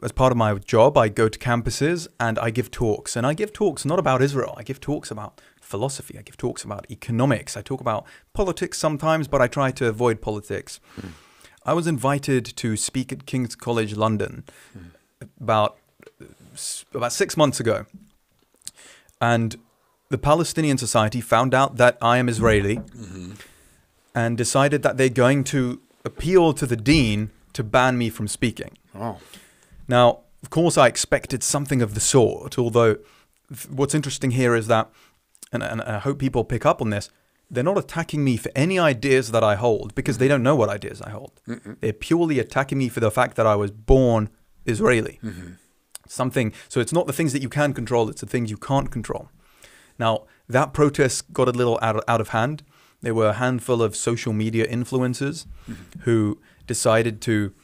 As part of my job, I go to campuses and I give talks. And I give talks not about Israel. I give talks about philosophy. I give talks about economics. I talk about politics sometimes, but I try to avoid politics. I was invited to speak at King's College London about 6 months ago. And the Palestinian Society found out that I am Israeli and decided that they're going to appeal to the dean to ban me from speaking. Oh. Now, of course, I expected something of the sort, although what's interesting here is that, and I hope people pick up on this, they're not attacking me for any ideas that I hold, because they don't know what ideas I hold. They're purely attacking me for the fact that I was born Israeli. So it's not the things that you can control, it's the things you can't control. Now, that protest got a little out of hand. There were a handful of social media influencers who decided to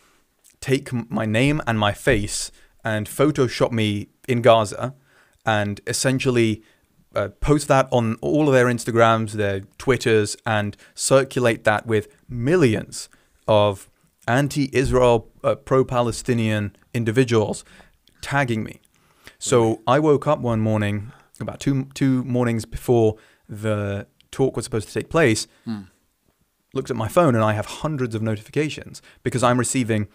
take my name and my face and Photoshop me in Gaza and essentially post that on all of their Instagrams, their Twitters, and circulate that with millions of anti-Israel, pro-Palestinian individuals tagging me. So I woke up one morning, about two mornings before the talk was supposed to take place, looked at my phone and I have hundreds of notifications because I'm receiving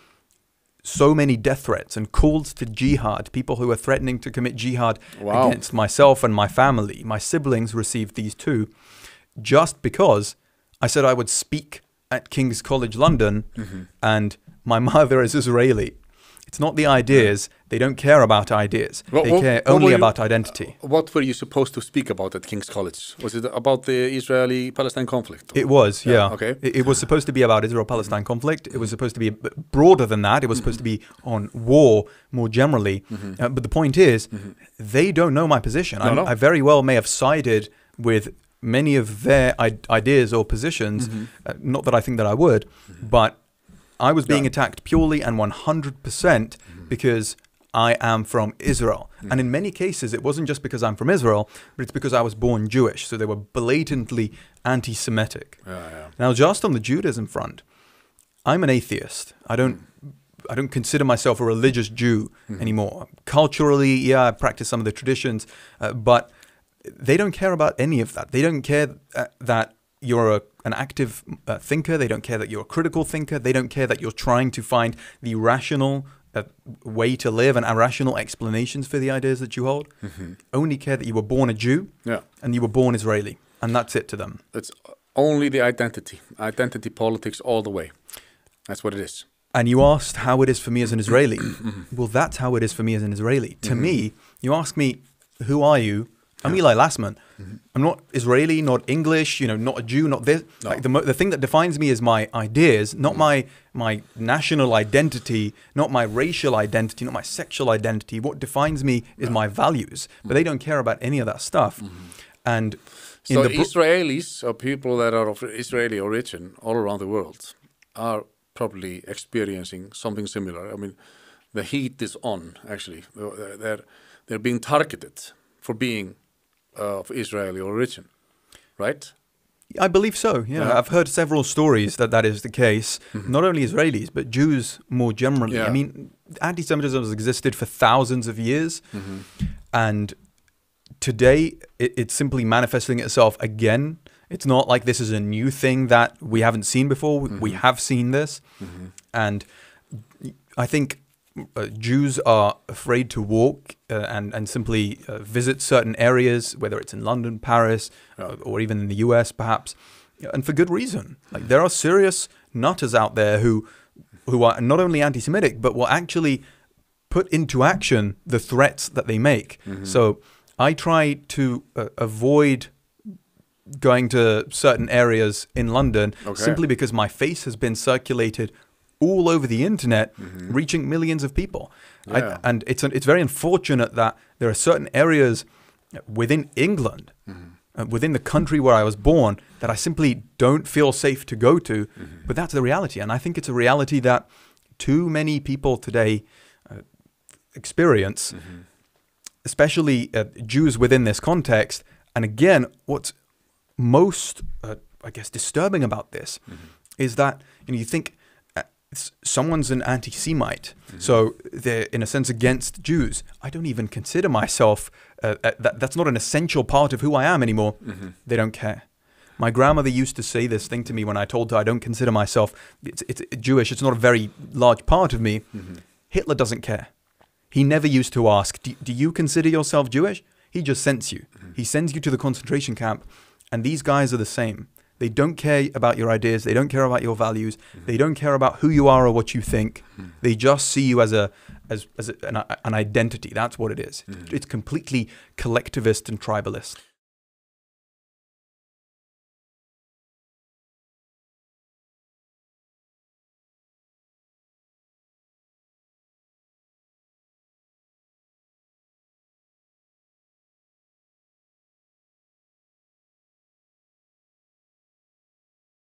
so many death threats and calls to jihad, people who are threatening to commit jihad against myself and my family. My siblings received these too, just because I said I would speak at King's College London and my mother is Israeli. It's not the ideas. They don't care about ideas. They care only about identity. What were you supposed to speak about at King's College? Was it about the Israeli-Palestine conflict? It was, yeah. Okay. It was supposed to be about Israel-Palestine conflict. It was supposed to be broader than that. It was supposed to be on war more generally. But the point is, they don't know my position. I very well may have sided with many of their ideas or positions. Not that I think that I would, but I was being attacked purely and 100% because I am from Israel. And in many cases, it wasn't just because I'm from Israel, but it's because I was born Jewish. So they were blatantly anti-Semitic. Now, just on the Judaism front, I'm an atheist. I don't consider myself a religious Jew anymore. Culturally, yeah, I practice some of the traditions, but they don't care about any of that. They don't care that you're an active thinker. They don't care that you're a critical thinker. They don't care that you're trying to find the rational way to live and rational explanations for the ideas that you hold. Only care that you were born a Jew and you were born Israeli. And that's it to them. It's only the identity politics all the way. That's what it is. And you asked how it is for me as an Israeli. Well, that's how it is for me as an Israeli. To me, you ask me, who are you? I'm Ely Lassman. I'm not Israeli, not English, not a Jew, not this. No. Like the thing that defines me is my ideas, not my national identity, not my racial identity, not my sexual identity. What defines me is my values. But they don't care about any of that stuff. And so Israelis, or people that are of Israeli origin all around the world, are probably experiencing something similar. I mean, the heat is on, actually. They're being targeted for being of Israeli origin, right? I believe so, yeah. I've heard several stories that is the case. Not only Israelis, but Jews more generally. I mean, anti-Semitism has existed for thousands of years. And today, it's simply manifesting itself again. It's not like this is a new thing that we haven't seen before. We have seen this. And I think Jews are afraid to walk and simply visit certain areas, whether it's in London, Paris, or even in the US, perhaps, and for good reason. Like there are serious nutters out there who are not only anti-Semitic, but will actually put into action the threats that they make. So I try to avoid going to certain areas in London simply because my face has been circulated all over the internet, reaching millions of people. And it's very unfortunate that there are certain areas within England, within the country where I was born, that I simply don't feel safe to go to. But that's the reality. And I think it's a reality that too many people today experience, especially Jews within this context. And again, what's most, I guess, disturbing about this is that you think someone's an anti-Semite, so they're in a sense against Jews. I don't even consider myself, that's not an essential part of who I am anymore. They don't care. My grandmother used to say this thing to me when I told her I don't consider myself it's Jewish, it's not a very large part of me. Hitler doesn't care. He never used to ask, do you consider yourself Jewish? He just sends you. He sends you to the concentration camp, and these guys are the same. They don't care about your ideas. They don't care about your values. They don't care about who you are or what you think. They just see you as an identity. That's what it is. It's completely collectivist and tribalist.